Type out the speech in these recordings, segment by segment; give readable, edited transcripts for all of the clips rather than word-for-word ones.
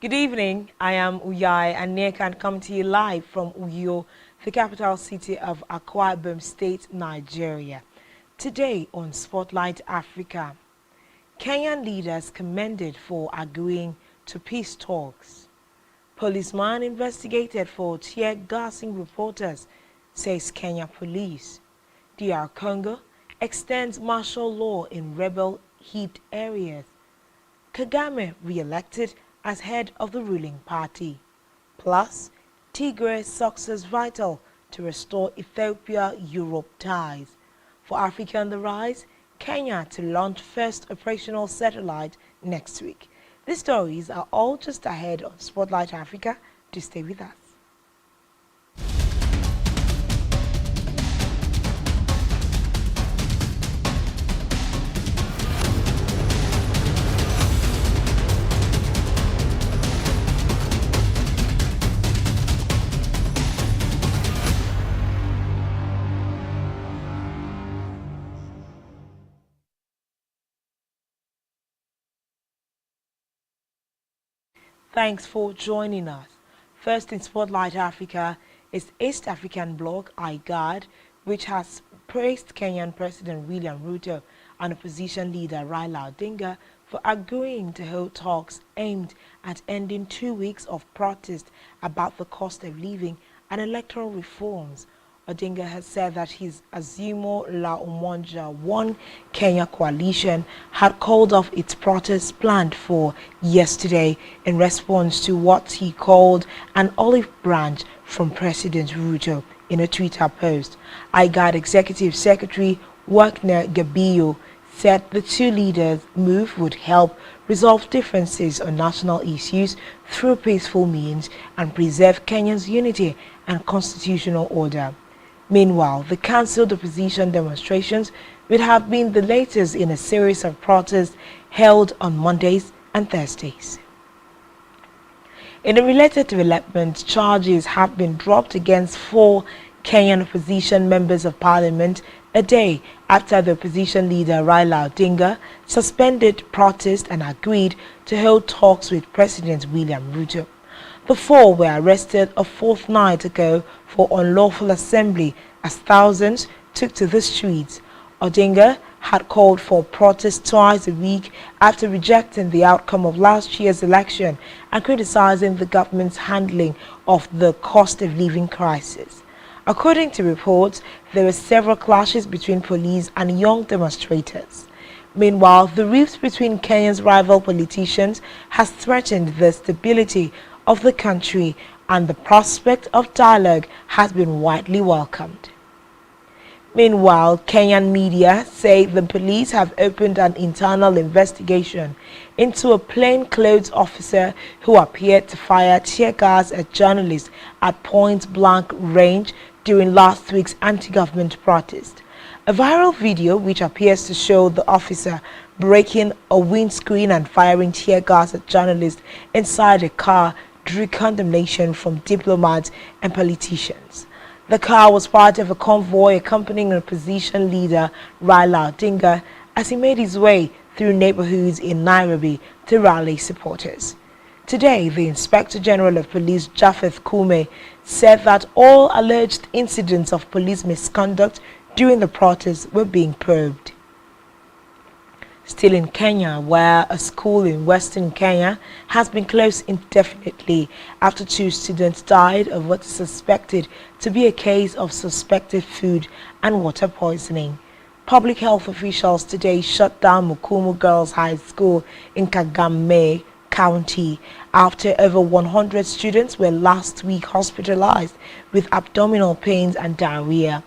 Good evening, I am Uyai and I can come to you live from Uyo, the capital city of Akwa Ibom State, Nigeria. Today on Spotlight Africa, Kenyan leaders commended for agreeing to peace talks. Policeman investigated for tear gassing reporters, says Kenya police. DR Congo extends martial law in rebel-hit areas. Kagame re-elected as head of the ruling party. Plus, Tigray success vital to restore Ethiopia-Europe ties. For Africa on the rise, Kenya to launch first operational satellite next week. These stories are all just ahead on Spotlight Africa. Do stay with us. Thanks for joining us. First in Spotlight Africa is East African blog iGuard, which has praised Kenyan President William Ruto and opposition leader Raila Odinga for agreeing to hold talks aimed at ending 2 weeks of protest about the cost of living and electoral reforms. Odinga has said that his Azimio la Umoja One Kenya coalition had called off its protest planned for yesterday in response to what he called an olive branch from President Ruto in a Twitter post. IGAD Executive Secretary Wagner Gabiyo said the two leaders' move would help resolve differences on national issues through peaceful means and preserve Kenya's unity and constitutional order. Meanwhile, the cancelled opposition demonstrations would have been the latest in a series of protests held on Mondays and Thursdays. In a related development, charges have been dropped against 4 Kenyan opposition members of parliament a day after the opposition leader Raila Odinga suspended protest and agreed to hold talks with President William Ruto. The 4 were arrested a fortnight ago for unlawful assembly as thousands took to the streets. Odinga had called for protests twice a week after rejecting the outcome of last year's election and criticizing the government's handling of the cost of living crisis. According to reports, there were several clashes between police and young demonstrators. Meanwhile, the rift between Kenya's rival politicians has threatened the stability of the country, and the prospect of dialogue has been widely welcomed. Meanwhile, Kenyan media say the police have opened an internal investigation into a plainclothes officer who appeared to fire tear gas at journalists at point-blank range during last week's anti-government protest. A viral video which appears to show the officer breaking a windscreen and firing tear gas at journalists inside a car drew condemnation from diplomats and politicians. The car was part of a convoy accompanying opposition leader Raila Odinga as he made his way through neighborhoods in Nairobi to rally supporters. Today, the Inspector General of Police Japheth Kume said that all alleged incidents of police misconduct during the protests were being probed. Still in Kenya, where a school in Western Kenya has been closed indefinitely after 2 students died of what is suspected to be a case of suspected food and water poisoning. Public health officials today shut down Mukumu Girls High School in Kagame County after over 100 students were last week hospitalized with abdominal pains and diarrhea.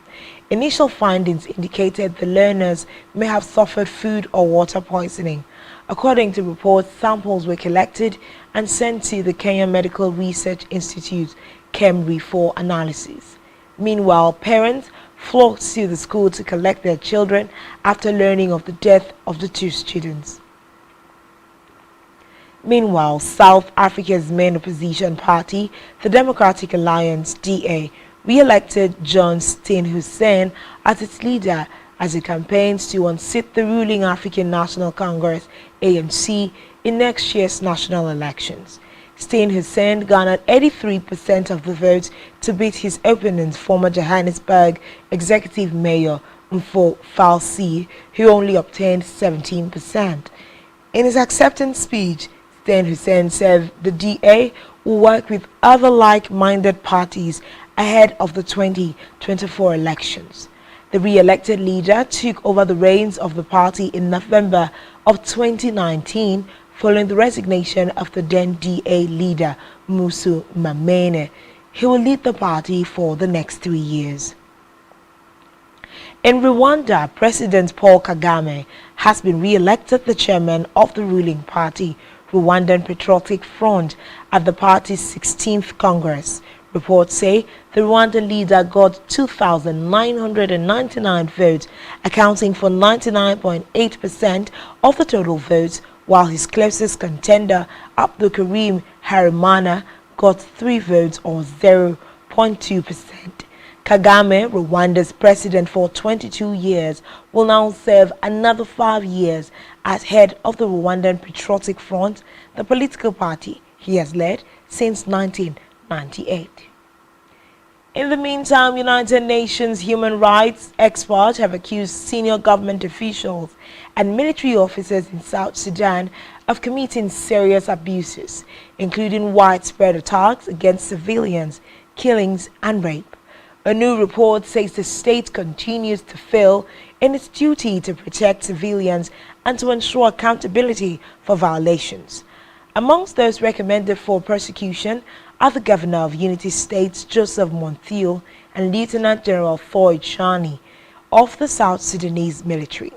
Initial findings indicated the learners may have suffered food or water poisoning. According to reports, samples were collected and sent to the Kenya Medical Research Institute, KEMRI, for analysis. Meanwhile, parents flocked to the school to collect their children after learning of the death of the 2 students. Meanwhile, South Africa's main opposition party, the Democratic Alliance (DA), re-elected John Stein Hussein as its leader as it campaigns to unseat the ruling African National Congress (ANC) in next year's national elections. Stain Hussein garnered 83% of the votes to beat his opponent, former Johannesburg Executive Mayor Mfo Falsi, who only obtained 17%. In his acceptance speech, Stain Hussein said the DA will work with other like-minded parties ahead of the 2024 elections. The re-elected leader took over the reins of the party in November of 2019 following the resignation of the then DA leader Musu Mamene. He will lead the party for the next 3 years. In Rwanda, President Paul Kagame has been re-elected the chairman of the ruling party, Rwandan Patriotic Front, at the party's 16th Congress. Reports say the Rwandan leader got 2,999 votes, accounting for 99.8% of the total votes, while his closest contender, Abdul Karim Harimana, got 3 votes or 0.2%. Kagame, Rwanda's president for 22 years, will now serve another 5 years as head of the Rwandan Patriotic Front, the political party he has led since 1998. In the meantime, United Nations human rights experts have accused senior government officials and military officers in South Sudan of committing serious abuses, including widespread attacks against civilians, killings, and rape. A new report says the state continues to fail in its duty to protect civilians and to ensure accountability for violations. Amongst those recommended for prosecution are the Governor of Unity States, Joseph Montiel, and Lieutenant General Thoy Chani of the South Sudanese military.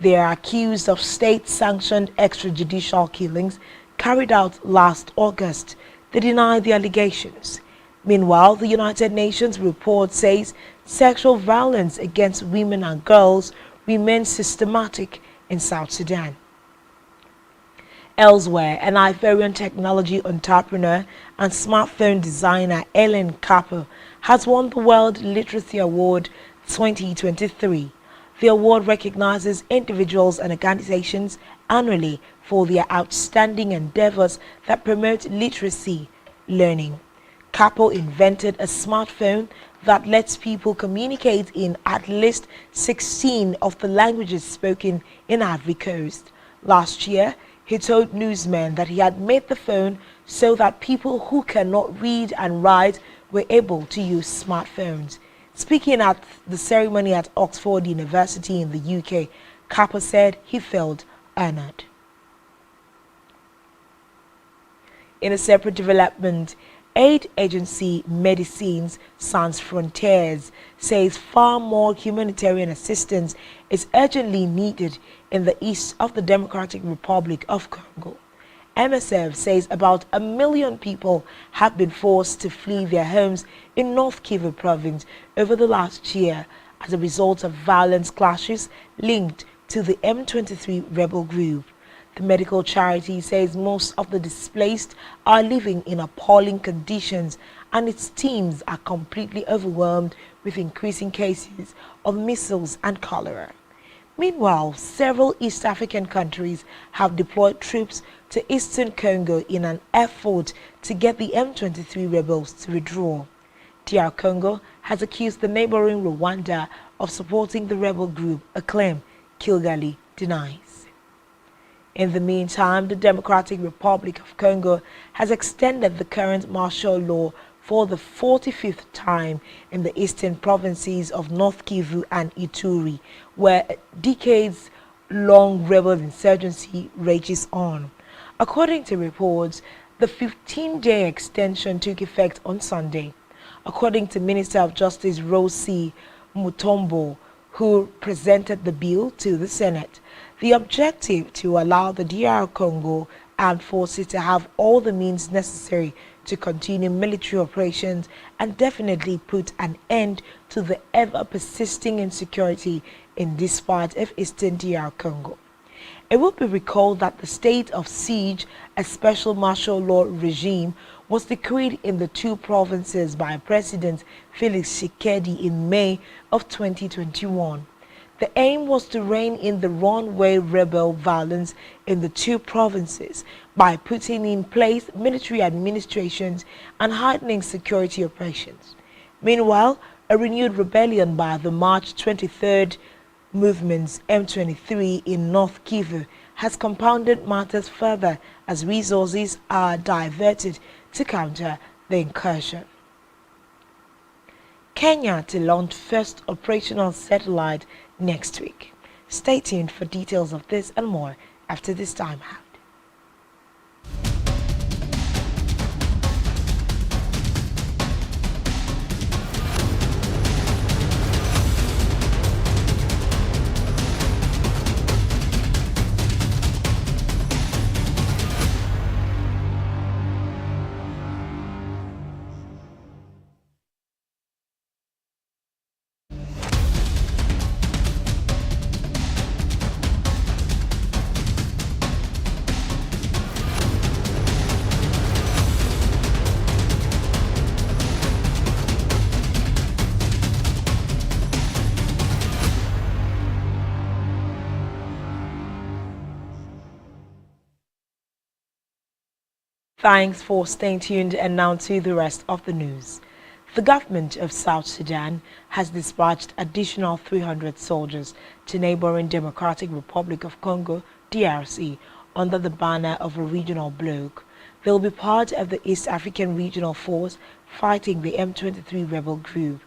They are accused of state-sanctioned extrajudicial killings carried out last August. They deny the allegations. Meanwhile, the United Nations report says sexual violence against women and girls remains systematic in South Sudan. Elsewhere, an Ivorian technology entrepreneur and smartphone designer Ellen Capel has won the World Literacy Award 2023. The award recognizes individuals and organizations annually for their outstanding endeavors that promote literacy learning. Capel invented a smartphone that lets people communicate in at least 16 of the languages spoken in Ivory Coast. Last year, he told newsmen that he had made the phone so that people who cannot read and write were able to use smartphones. Speaking at the ceremony at Oxford University in the UK, Capel said he felt honored. In a separate development, aid agency Médecins Sans Frontières says far more humanitarian assistance is urgently needed in the east of the Democratic Republic of Congo. MSF says about 1 million people have been forced to flee their homes in North Kivu province over the last year as a result of violent clashes linked to the M23 rebel group. The medical charity says most of the displaced are living in appalling conditions and its teams are completely overwhelmed with increasing cases of measles and cholera. Meanwhile, several East African countries have deployed troops to eastern Congo in an effort to get the M23 rebels to withdraw. DR Congo has accused the neighboring Rwanda of supporting the rebel group, a claim Kigali denies. In the meantime, the Democratic Republic of Congo has extended the current martial law for the 45th time in the eastern provinces of North Kivu and Ituri, where decades-long rebel insurgency rages on. According to reports, the 15-day extension took effect on Sunday. According to Minister of Justice Rosi Mutombo, who presented the bill to the Senate, the objective to allow the DR Congo armed forces to have all the means necessary to continue military operations and definitely put an end to the ever-persisting insecurity in this part of eastern DR Congo. It will be recalled that the state of siege, a special martial law regime, was decreed in the two provinces by President Felix Tshisekedi in May of 2021. The aim was to rein in the runaway rebel violence in the two provinces, but by putting in place military administrations and heightening security operations. Meanwhile, a renewed rebellion by the March 23rd movement's M23 in North Kivu has compounded matters further as resources are diverted to counter the incursion. Kenya to launch first operational satellite next week. Stay tuned for details of this and more after this time out. Thanks for staying tuned, and now to the rest of the news. The government of South Sudan has dispatched additional 300 soldiers to neighboring Democratic Republic of Congo, DRC, under the banner of a regional bloc. They will be part of the East African Regional Force fighting the M23 rebel group.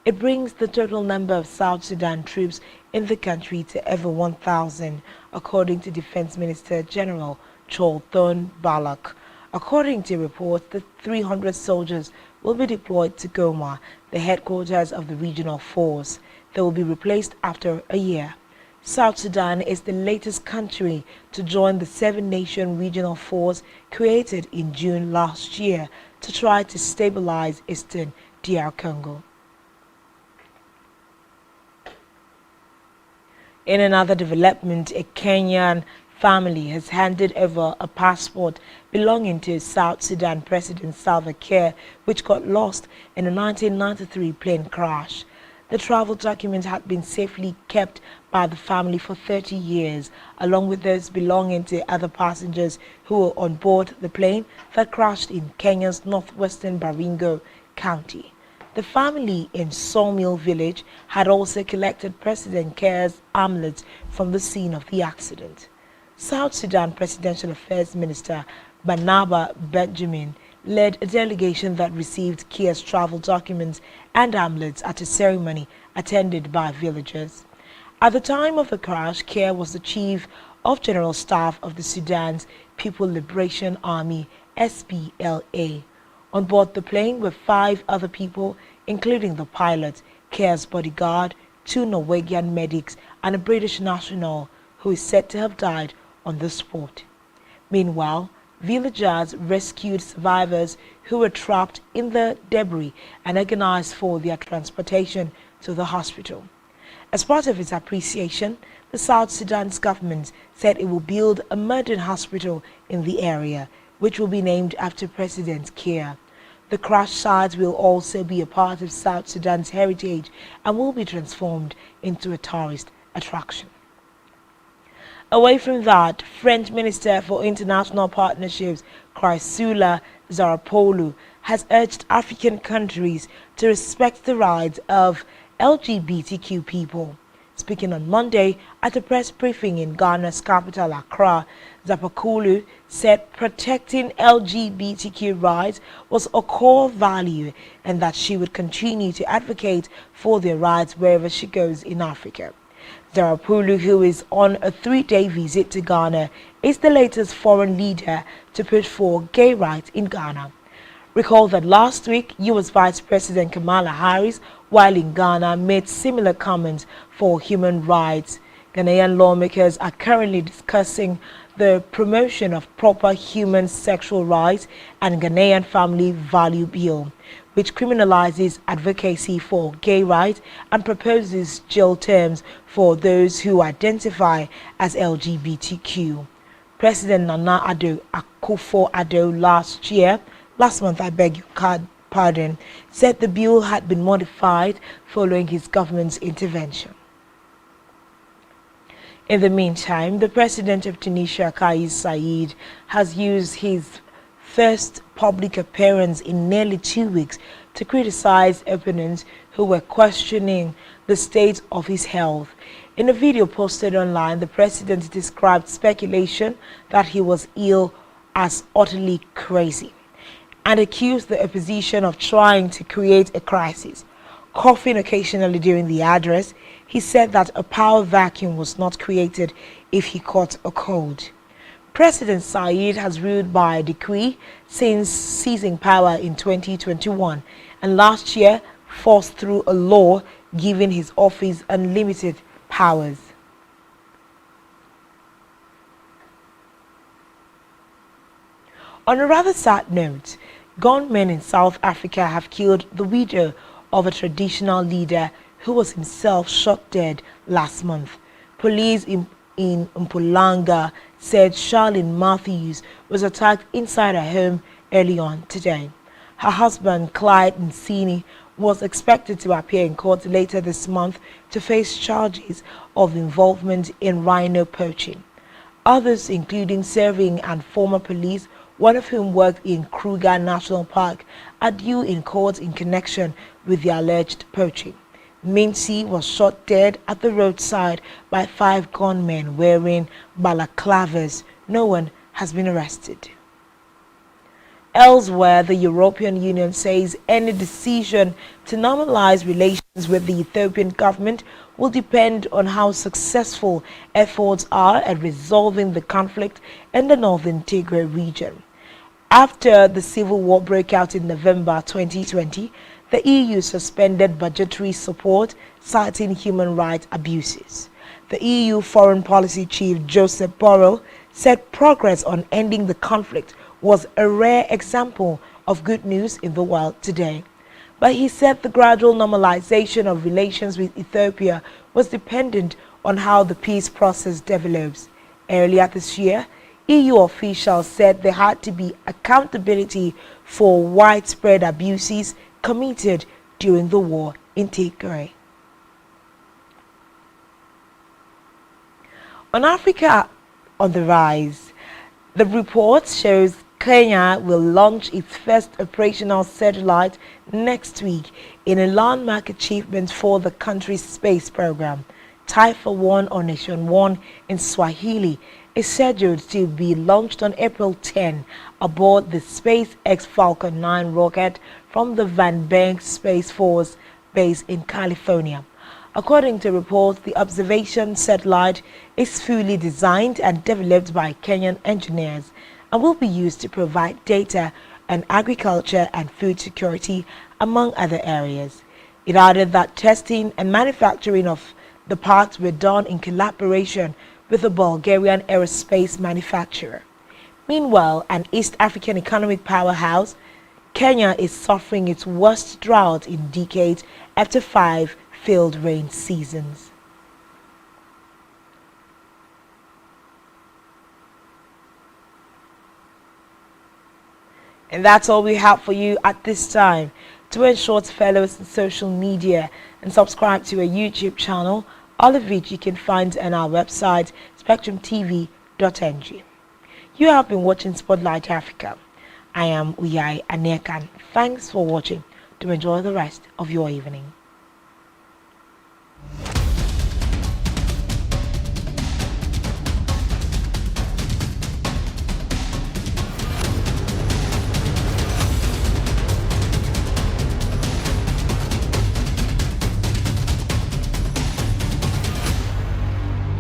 It brings the total number of South Sudan troops in the country to over 1,000, according to Defense Minister General Cholthon Balak. According to reports, the 300 soldiers will be deployed to Goma, the headquarters of the regional force. They will be replaced after a year. South Sudan is the latest country to join the seven-nation regional force created in June last year to try to stabilize eastern DR Congo. In another development, a Kenyan family has handed over a passport belonging to South Sudan President Salva Kiir, which got lost in a 1993 plane crash. The travel document had been safely kept by the family for 30 years, along with those belonging to other passengers who were on board the plane that crashed in Kenya's northwestern Baringo County. The family in Sawmill Village had also collected President Kiir's amulets from the scene of the accident. South Sudan Presidential Affairs Minister Barnaba Benjamin led a delegation that received Kiir's travel documents and amulets at a ceremony attended by villagers. At the time of the crash, Kiir was the Chief of General Staff of the Sudan's People Liberation Army, SPLA. On board the plane were 5 other people, including the pilot, Kiir's bodyguard, 2 Norwegian medics, and a British national who is said to have died on the spot. Meanwhile, villagers rescued survivors who were trapped in the debris and organized for their transportation to the hospital. As part of its appreciation, the South Sudan's government said it will build a modern hospital in the area, which will be named after President Kiir. The crash site will also be a part of South Sudan's heritage and will be transformed into a tourist attraction. Away from that, French Minister for International Partnerships, Chrysula Zarapoulou, has urged African countries to respect the rights of LGBTQ people. Speaking on Monday at a press briefing in Ghana's capital, Accra, Zarapoulou said protecting LGBTQ rights was a core value and that she would continue to advocate for their rights wherever she goes in Africa. Zarapoulou, who is on a 3-day visit to Ghana, is the latest foreign leader to push for gay rights in Ghana. Recall that last week, U.S. Vice President Kamala Harris, while in Ghana, made similar comments for human rights. Ghanaian lawmakers are currently discussing the promotion of proper human sexual rights and Ghanaian Family Value Bill, which criminalizes advocacy for gay rights and proposes jail terms for those who identify as LGBTQ. President Nana Addo Akufo-Addo last month, said the bill had been modified following his government's intervention. In the meantime, the president of Tunisia, Kais Saied, has used his first public appearance in nearly 2 weeks to criticize opponents who were questioning the state of his health. In a video posted online, the president described speculation that he was ill as utterly crazy and accused the opposition of trying to create a crisis. Coughing occasionally during the address, he said that a power vacuum was not created if he caught a cold. President Saied has ruled by decree since seizing power in 2021 and last year forced through a law giving his office unlimited powers. On a rather sad note, gunmen in South Africa have killed the widow of a traditional leader who was himself shot dead last month. Police in Mpumalanga said Charlene Matthews was attacked inside her home early on today. Her husband, Clyde Nsini, was expected to appear in court later this month to face charges of involvement in rhino poaching. Others, including serving and former police, one of whom worked in Kruger National Park, are due in court in connection with the alleged poaching. Mincy was shot dead at the roadside by 5 gunmen wearing balaclavas. No one has been arrested. Elsewhere, the European Union says any decision to normalize relations with the Ethiopian government will depend on how successful efforts are at resolving the conflict in the northern Tigray region. After the civil war broke out in November 2020, the EU suspended budgetary support, citing human rights abuses. The EU Foreign Policy Chief Joseph Borrell said progress on ending the conflict was a rare example of good news in the world today. But he said the gradual normalization of relations with Ethiopia was dependent on how the peace process develops. Earlier this year, EU officials said there had to be accountability for widespread abuses committed during the war in Tigray. On Africa on the rise, the report shows Kenya will launch its first operational satellite next week in a landmark achievement for the country's space program. Taifa 1 or Nation 1 in Swahili is scheduled to be launched on April 10 aboard the SpaceX Falcon 9 rocket from the Van Bank Space Force base in California. According to reports, the observation satellite is fully designed and developed by Kenyan engineers and will be used to provide data on agriculture and food security, among other areas. It added that testing and manufacturing of the parts were done in collaboration with a Bulgarian aerospace manufacturer. Meanwhile, an East African economic powerhouse, Kenya is suffering its worst drought in decades after 5 failed rain seasons. And that's all we have for you at this time. To ensure to follow us on social media and subscribe to our YouTube channel, all of which you can find on our website, spectrumtv.ng. You have been watching Spotlight Africa. I am Uyai Anekan. Thanks for watching. To enjoy the rest of your evening.